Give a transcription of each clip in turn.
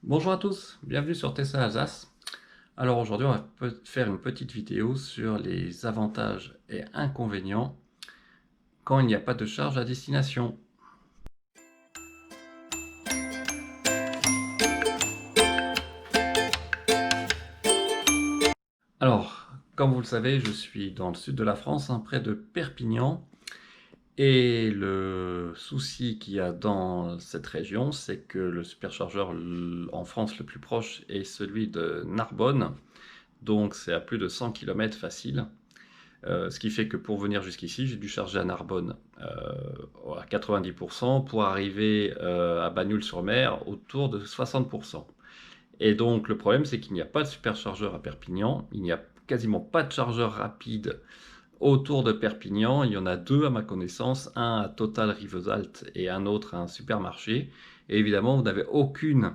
Bonjour à tous, bienvenue sur Tesla Alsace. Alors aujourd'hui, on va faire une petite vidéo sur les avantages et inconvénients quand il n'y a pas de charge à destination. Alors, comme vous le savez, je suis dans le sud de la France, près de Perpignan. Et le souci qu'il y a dans cette région, c'est que le superchargeur en France le plus proche est celui de Narbonne. Donc c'est à plus de 100 km facile. Ce qui fait que pour venir jusqu'ici, j'ai dû charger à Narbonne à 90% pour arriver à Bagnoul-sur-Mer autour de 60%. Et donc le problème, c'est qu'il n'y a pas de superchargeur à Perpignan, il n'y a quasiment pas de chargeur rapide autour de Perpignan. Il y en a deux à ma connaissance, un à Total Rivesaltes et un autre à un supermarché. Et évidemment, vous n'avez aucune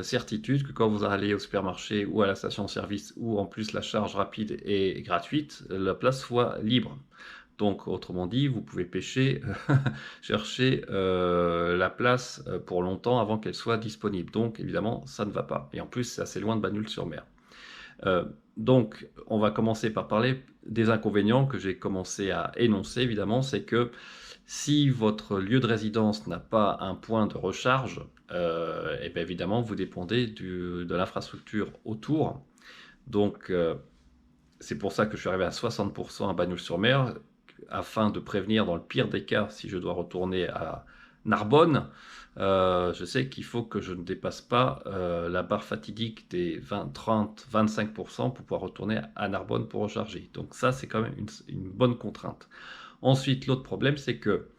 certitude que quand vous allez au supermarché ou à la station-service où en plus la charge rapide est gratuite, la place soit libre. Donc autrement dit, vous pouvez pêcher, chercher la place pour longtemps avant qu'elle soit disponible. Donc évidemment, ça ne va pas. Et en plus, c'est assez loin de Bagnoul-sur-Mer. Donc on va commencer par parler des inconvénients que j'ai commencé à énoncer évidemment. C'est que si votre lieu de résidence n'a pas un point de recharge, et bien évidemment, vous dépendez de l'infrastructure autour. Donc, c'est pour ça que je suis arrivé à 60% à Bagnoul-sur-Mer, afin de prévenir dans le pire des cas, si je dois retourner à Narbonne, je sais qu'il faut que je ne dépasse pas la barre fatidique des 20, 30, 25% pour pouvoir retourner à Narbonne pour recharger. Donc ça, c'est quand même une bonne contrainte. Ensuite, l'autre problème, c'est que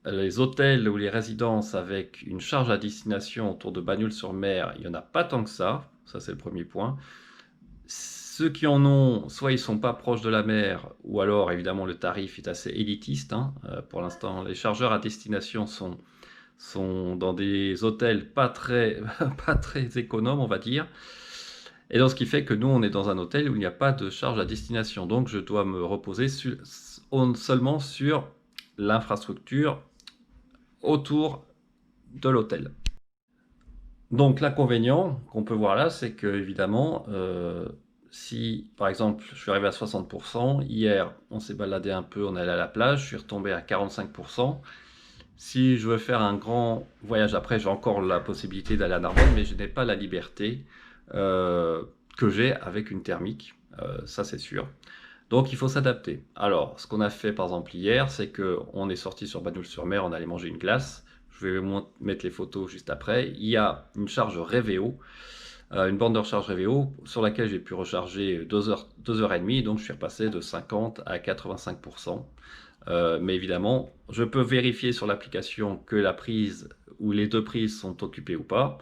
les hôtels ou les résidences avec une charge à destination autour de Bagnoul-sur-Mer, il n'y en a pas tant que ça. Ça, c'est le premier point. Ceux qui en ont, soit ils sont pas proches de la mer, ou alors évidemment le tarif est assez élitiste. Pour l'instant, les chargeurs à destination sont dans des hôtels pas très, pas très économes, on va dire. Et donc, ce qui fait que nous, on est dans un hôtel où il n'y a pas de charge à destination. Donc, je dois me reposer seulement sur l'infrastructure autour de l'hôtel. Donc l'inconvénient qu'on peut voir là, c'est que évidemment, si par exemple je suis arrivé à 60%, hier on s'est baladé un peu, on est allé à la plage, je suis retombé à 45%. Si je veux faire un grand voyage après, j'ai encore la possibilité d'aller à Narbonne, mais je n'ai pas la liberté que j'ai avec une thermique, ça c'est sûr. Donc il faut s'adapter. Alors, ce qu'on a fait par exemple hier, c'est qu'on est sorti sur Bagnoul-sur-Mer, on allait manger une glace. Je vais mettre les photos juste après. Il y a une charge Reveo, une borne de recharge Reveo sur laquelle j'ai pu recharger 2 heures et demie. Donc je suis repassé de 50 à 85%. Mais évidemment, je peux vérifier sur l'application que la prise ou les deux prises sont occupées ou pas.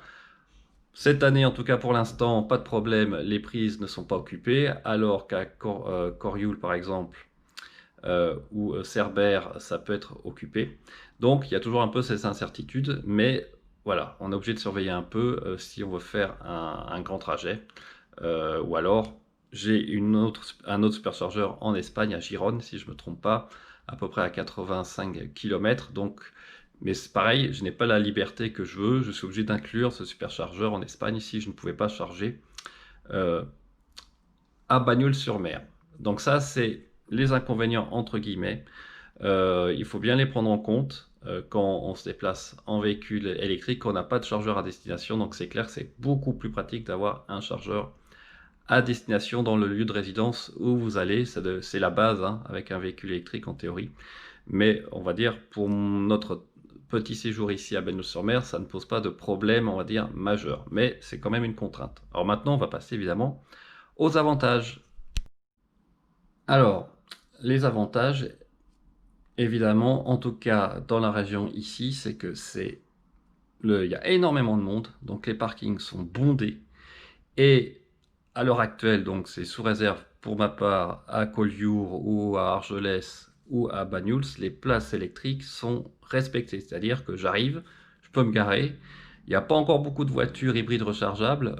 Cette année, en tout cas pour l'instant, pas de problème, les prises ne sont pas occupées, alors qu'à Corioul, par exemple, ou Cerbère, ça peut être occupé. Donc il y a toujours un peu ces incertitudes, mais voilà, on est obligé de surveiller un peu si on veut faire un grand trajet. Ou alors, j'ai un autre superchargeur en Espagne, à Gijón, si je ne me trompe pas, à peu près à 85 km. Donc, mais c'est pareil, je n'ai pas la liberté que je veux. Je suis obligé d'inclure ce superchargeur en Espagne si je ne pouvais pas charger euh, à Bagnoul-sur-Mer. Donc ça, c'est les inconvénients entre guillemets. Il faut bien les prendre en compte quand on se déplace en véhicule électrique, quand on n'a pas de chargeur à destination. Donc c'est clair que c'est beaucoup plus pratique d'avoir un chargeur à destination dans le lieu de résidence où vous allez. C'est la base avec un véhicule électrique en théorie. Mais on va dire pour notre petit séjour ici à Bagnols-sur-Mer, ça ne pose pas de problème, on va dire, majeur. Mais c'est quand même une contrainte. Alors maintenant, on va passer évidemment aux avantages. Alors, les avantages, évidemment, en tout cas dans la région ici, c'est que il y a énormément de monde, donc les parkings sont bondés. Et à l'heure actuelle, donc c'est sous réserve pour ma part à Collioure ou à Argelès ou à Banyuls, les places électriques sont respectées. C'est-à-dire que j'arrive, je peux me garer. Il n'y a pas encore beaucoup de voitures hybrides rechargeables,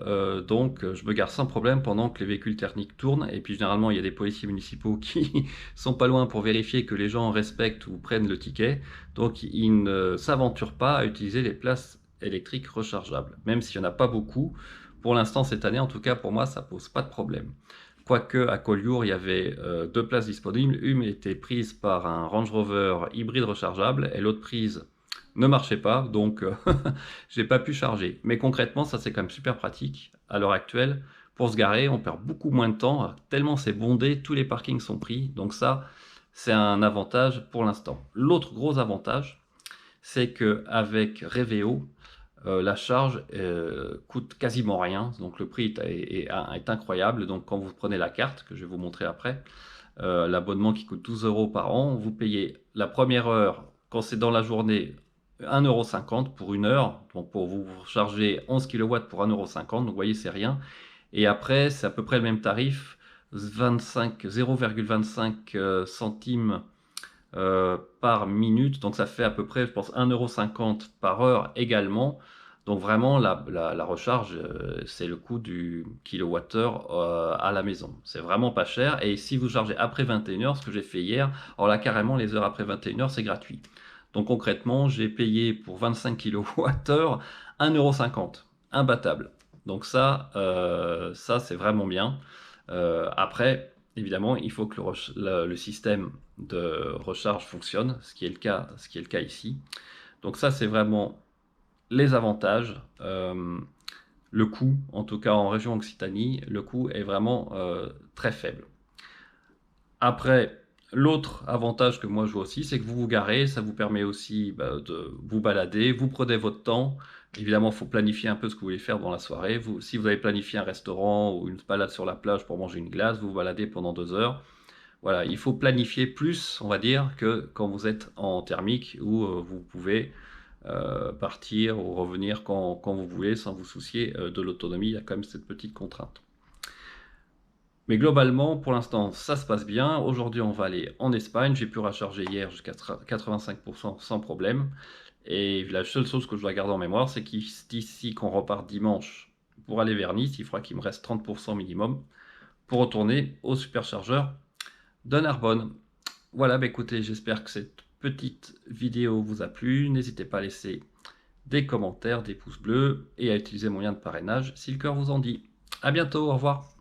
donc je me gare sans problème pendant que les véhicules thermiques tournent. Et puis généralement, il y a des policiers municipaux qui sont pas loin pour vérifier que les gens respectent ou prennent le ticket. Donc ils ne s'aventurent pas à utiliser les places électriques rechargeables. Même s'il n'y en a pas beaucoup, pour l'instant cette année, en tout cas pour moi, ça pose pas de problème. Quoique à Collioure, il y avait 2 places disponibles. Une était prise par un Range Rover hybride rechargeable et l'autre prise ne marchait pas, donc j'ai pas pu charger. Mais concrètement, ça c'est quand même super pratique. À l'heure actuelle, pour se garer, on perd beaucoup moins de temps, tellement c'est bondé, tous les parkings sont pris. Donc ça, c'est un avantage pour l'instant. L'autre gros avantage, c'est qu'avec Reveo, la charge coûte quasiment rien, donc le prix est incroyable. Donc quand vous prenez la carte, que je vais vous montrer après, l'abonnement qui coûte 12 € par an, vous payez la première heure, quand c'est dans la journée, 1,50 € pour 1 heure, donc pour vous charger 11 kW pour 1,50 €, donc vous voyez c'est rien. Et après c'est à peu près le même tarif, 0,25 centimes par minute, donc ça fait à peu près, je pense, 1,50 € par heure également. Donc vraiment, la recharge, c'est le coût du kilowattheure à la maison. C'est vraiment pas cher. Et si vous chargez après 21 h, ce que j'ai fait hier, alors là, carrément, les heures après 21 h, c'est gratuit. Donc concrètement, j'ai payé pour 25 kWh 1,50 €, imbattable. Donc ça c'est vraiment bien. Après, évidemment, il faut que le système de recharge fonctionne, ce qui est le cas ici. Donc ça, c'est vraiment les avantages. Le coût, en tout cas en région Occitanie, le coût est vraiment très faible. Après, l'autre avantage que moi je vois aussi, c'est que vous vous garez, ça vous permet aussi de vous balader, vous prenez votre temps. Évidemment, il faut planifier un peu ce que vous voulez faire dans la soirée. Si vous avez planifié un restaurant ou une balade sur la plage pour manger une glace, vous vous baladez pendant 2 heures. Voilà, il faut planifier plus, on va dire, que quand vous êtes en thermique où vous pouvez partir ou revenir quand vous voulez sans vous soucier de l'autonomie. Il y a quand même cette petite contrainte. Mais globalement, pour l'instant, ça se passe bien. Aujourd'hui, on va aller en Espagne. J'ai pu recharger hier jusqu'à 85% sans problème. Et la seule chose que je dois garder en mémoire, c'est qu'ici, qu'on repart dimanche pour aller vers Nice, il faudra qu'il me reste 30% minimum pour retourner au superchargeur de Narbonne. Voilà, écoutez, j'espère que cette petite vidéo vous a plu. N'hésitez pas à laisser des commentaires, des pouces bleus et à utiliser mon lien de parrainage si le cœur vous en dit. À bientôt, au revoir.